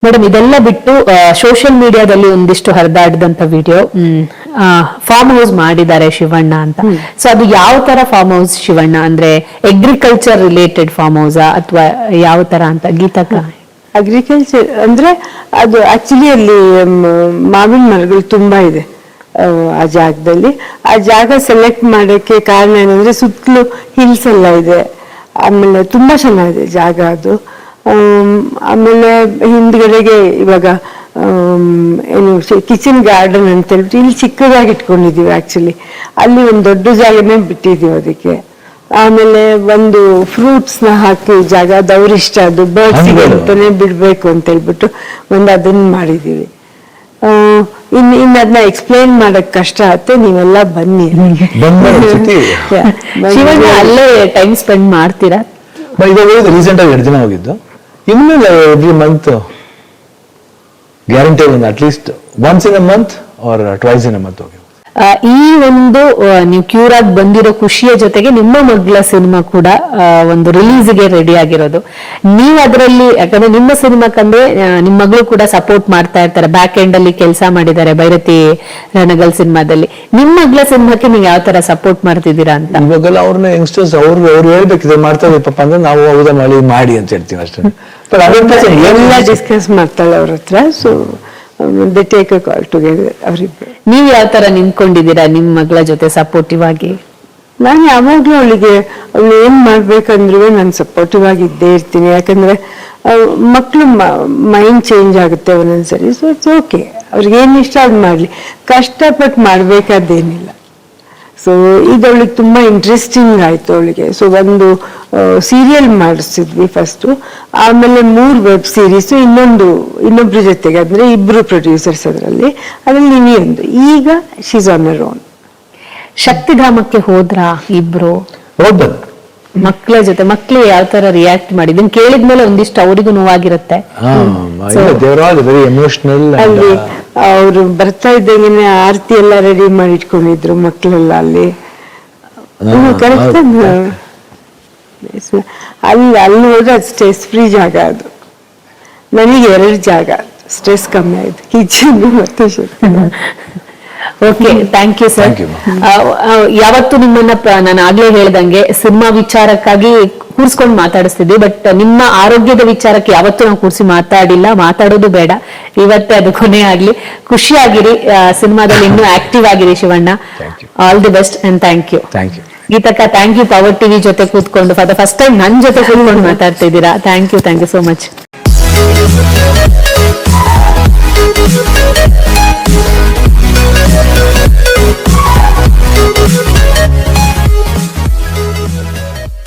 Madam ಇದೆಲ್ಲ ಬಿಟ್ಟು social ಮೀಡಿಯಾದಲ್ಲಿ ಒಂದಿಷ್ಟು ಹರಿದಾಡಿದಂತ ವಿಡಿಯೋ ಫಾರ್ಮ್ ಹೌಸ್ ಮಾಡಿದ್ದಾರೆ ಶಿವಣ್ಣ ಅಂತ. ಸೊ ಅದು ಯಾವ ತರ ಫಾರ್ಮ್ ಹೌಸ್ ಶಿವಣ್ಣ ಅಂದ್ರೆ ಅಗ್ರಿಕಲ್ಚರ್ ರಿಲೇಟೆಡ್ ಫಾರ್ಮ್ ಹೌಸ್ ಅಥವಾ ಯಾವ ತರ ಅಂತ ಗೀತಕ್ಕ? ಅಗ್ರಿಕಲ್ಚರ್ ಅಂದ್ರೆ ಅದು ಆಕ್ಚುಲಿ ಅಲ್ಲಿ ಮಾವಿನ ಮರಗಳು ತುಂಬಾ ಇದೆ ಆ ಜಾಗದಲ್ಲಿ. ಆ ಜಾಗ ಸೆಲೆಕ್ಟ್ ಮಾಡಕ್ಕೆ ಕಾರಣ ಏನಂದ್ರೆ ಸುತ್ತಲೂ ಹಿಲ್ಸ್ ಎಲ್ಲ ಇದೆ, ಆಮೇಲೆ ತುಂಬಾ ಚೆನ್ನಾಗಿದೆ ಜಾಗ ಅದು. ಆಮೇಲೆ ಹಿಂದ್ಗಡೆಗೆ ಇವಾಗ ಏನು ಕಿಚನ್ ಗಾರ್ಡನ್ ಅಂತ ಹೇಳ್ಬಿಟ್ಟು ಇಲ್ಲಿ ಚಿಕ್ಕದಾಗಿ ಇಟ್ಕೊಂಡಿದೀವಿ ಆಕ್ಚುಲಿ. ಅಲ್ಲಿ ಒಂದು ದೊಡ್ಡ ಜಾಗನೇ ಬಿಟ್ಟಿದೀವಿ ಅದಕ್ಕೆ. ಆಮೇಲೆ ಒಂದು ಫ್ರೂಟ್ಸ್ ನ ಹಾಕಿ ಜಾಗ ಅದವ್ರ ಇಷ್ಟ, ಅದು ಬರ್ಡ್ಸ್ಗೆ ಅಂತಾನೆ ಬಿಡ್ಬೇಕು ಅಂತ ಹೇಳ್ಬಿಟ್ಟು ಅದನ್ನ ಮಾಡಿದೀವಿ. ಇನ್ನು ಅದನ್ನ ಎಕ್ಸ್ಪ್ಲೈನ್ ಮಾಡಕ್ ಕಷ್ಟ ಆಗುತ್ತೆ, ನೀವೆಲ್ಲ ಬನ್ನಿ. ಶಿವಣ್ಣ ಅಲ್ಲೇ ಟೈಮ್ ಸ್ಪೆಂಡ್ ಮಾಡ್ತೀರಾ? ರೀಸೆಂಟ್ ಆಗಿ 2 ದಿನ ಹೋಗಿದ್ದು. ಇನ್ಮೇಲೆ ಎವ್ರಿ ಮಂತ್ ಗ್ಯಾರಂಟಿ ಒಂದು at least once in a month or twice in a month ಹೋಗಿ. ಈ ಒಂದು ನೀವು ಕ್ಯೂರ್ ಆಗಿ ಬಂದಿರೋ ಖುಷಿಯ ಜೊತೆಗೆ ನಿಮ್ಮ ಮಗಳ ಸಿನಿಮಾ ಕೂಡ ಒಂದು ರಿಲೀಸ್ಗೆ ರೆಡಿ ಆಗಿರೋದು. ನೀವು ಅದರಲ್ಲಿ, ಯಾಕಂದ್ರೆ ನಿಮ್ಮ ಸಿನಿಮಾಕ್ಕಂದ್ರೆ ನಿಮ್ಮ ಮಗಳು ಕೂಡ ಸಪೋರ್ಟ್ ಮಾಡ್ತಾ ಇರ್ತಾರೆ, ಬ್ಯಾಕ್ ಎಂಡ್ ಅಲ್ಲಿ ಕೆಲಸ ಮಾಡಿದ್ದಾರೆ ಭೈರತಿ ರಣಗಲ್ ಸಿನಿಮಾದಲ್ಲಿ. ನಿಮ್ಮ ಮಗಳ ಸಿನಿಮಾಕ್ಕೆ ನೀವು ಯಾವ ತರ ಸಪೋರ್ಟ್ ಮಾಡ್ತಿದ್ದೀರಾ ಅಂತ? ಇವಾಗೆಲ್ಲ ಅವ್ರನ್ನ ಯಂಗ್ಸ್ಟರ್ಸ್ ಅವ್ರು ಹೇಳ್ಬೇಕಿದೆ ಮಾಡ್ತಾ ಪಾಪ ಅಂದ್ರೆ ನಾವು ಹೌದಾ ಮಾಡಿ ಅಂತ ಹೇಳ್ತೀವಿ ಅಷ್ಟೇ. ಎಲ್ಲ ಡಿಸ್ಕಸ್ ಮಾಡ್ತಾಳೆ ಅವ್ರ ಹತ್ರ. So they take a call together ಅವರಿಬ್ಬರು. ನೀವು ಯಾವ ತರ ನಿಂತ್ಕೊಂಡಿದ್ದೀರಾ ನಿಮ್ಮ ಮಗಳ ಜೊತೆ ಸಪೋರ್ಟಿವ್ ಆಗಿ? ನಾನು ಯಾವಾಗ್ಲೂ ಅವಳು ಏನ್ ಮಾಡ್ಬೇಕಂದ್ರೂ ನಾನು ಸಪೋರ್ಟಿವ್ ಆಗಿ ಇದ್ದೇ ಇರ್ತೀನಿ. ಯಾಕಂದ್ರೆ ಮಕ್ಳು ಮೈಂಡ್ ಚೇಂಜ್ ಆಗುತ್ತೆ ಒಂದೊಂದ್ಸರಿ. ಸೊ ಇಟ್ಸ್ ಓಕೆ, ಅವ್ರಿಗೆ ಏನ್ ಇಷ್ಟ ಅದ್ ಮಾಡ್ಲಿ, ಕಷ್ಟಪಟ್ಟು ಮಾಡ್ಬೇಕಾದೇನಿಲ್ಲ. ಸೊ ಇದು ಅವಳಿಗೆ ತುಂಬಾ ಇಂಟ್ರೆಸ್ಟಿಂಗ್ ಆಯ್ತು ಅವಳಿಗೆ. ಸೊ ಒಂದು ಸೀರಿಯಲ್ ಮಾಡಿಸಿದ್ವಿ ಫಸ್ಟ್, ಆಮೇಲೆ 3 ವೆಬ್ ಸೀರೀಸ್, ಇನ್ನೊಬ್ರ ಜೊತೆಗೆ ಅಂದ್ರೆ 2 ಪ್ರೊಡ್ಯೂಸರ್ಸ್ ಅದರಲ್ಲಿ ನೀವೇ ಒಂದು. ಈಗ ಶೀಸ್ ಆನ್ ಹರ್ ಓನ್. ಶಕ್ತಿಧಾಮಕ್ಕೆ ಹೋದ್ರಾ ಇಬ್ರು ಮಕ್ಕಳ ಜೊತೆ? ಮಕ್ಳು ಯಾವ ತರ ರಿಯಾಕ್ಟ್ ಮಾಡಿದ್ ಕೇಳಿದ್ಮೇಲೆ ಒಂದಿಷ್ಟು ಅವರಿಗೂ ನೋವಾಗಿರುತ್ತೆ. ಅಲ್ಲಿ ಅವ್ರು ಬರ್ತಾ ಇದ್ದಂಗೆ ಆರತಿ ಎಲ್ಲ ರೆಡಿ ಮಾಡಿ ಇಟ್ಕೊಂಡಿದ್ರು ಮಕ್ಳೆಲ್ಲ ಅಲ್ಲಿ. ಕರೆಕ್ಟ್. ಅಲ್ಲಿ ಹೋದ್ರೆ ಅದು ಸ್ಟ್ರೆಸ್ ಫ್ರೀ ಜಾಗ. ಅದು ನನಗೆ 2 ಜಾಗ, ಸ್ಟ್ರೆಸ್ ಕಮ್ಮಿ ಆಯ್ತು, ಕಿಚನ್ ಮತ್ತು ಓಕೆ, ಥ್ಯಾಂಕ್ ಯು ಸರ್. ಯಾವತ್ತು ನಿಮ್ಮನ್ನ ನಾನು ಆಗ್ಲೇ ಹೇಳ್ದಂಗೆ ಸಿನಿಮಾ ವಿಚಾರಕ್ಕಾಗಿ ಕೂರ್ಸ್ಕೊಂಡು ಮಾತಾಡಿಸ್ತಿದ್ವಿ, ಬಟ್ ನಿಮ್ಮ ಆರೋಗ್ಯದ ವಿಚಾರಕ್ಕೆ ಯಾವತ್ತೂ ನಾವು ಕೂರ್ಸಿ ಮಾತಾಡಿಲ್ಲ, ಮಾತಾಡೋದು ಬೇಡ. ಇವತ್ತೇ ಅದು ಕೊನೆ ಆಗ್ಲಿ. ಖುಷಿಯಾಗಿರಿ, ಸಿನಿಮಾದಲ್ಲಿ ಇನ್ನೂ ಆಕ್ಟಿವ್ ಆಗಿರಿ Shivanna. All the best and thank you. ಗೀತಕ್ಕ, ಥ್ಯಾಂಕ್ ಯು. ಪವರ್ ಟಿವಿ ಜೊತೆ ಕೂತ್ಕೊಂಡು ಫಾರ್ ದ ಫಸ್ಟ್ ಟೈಮ್ ನನ್ನ ಜೊತೆ ಕೂತ್ಕೊಂಡು ಮಾತಾಡ್ತಿದ್ದೀರಾ. Thank you so much.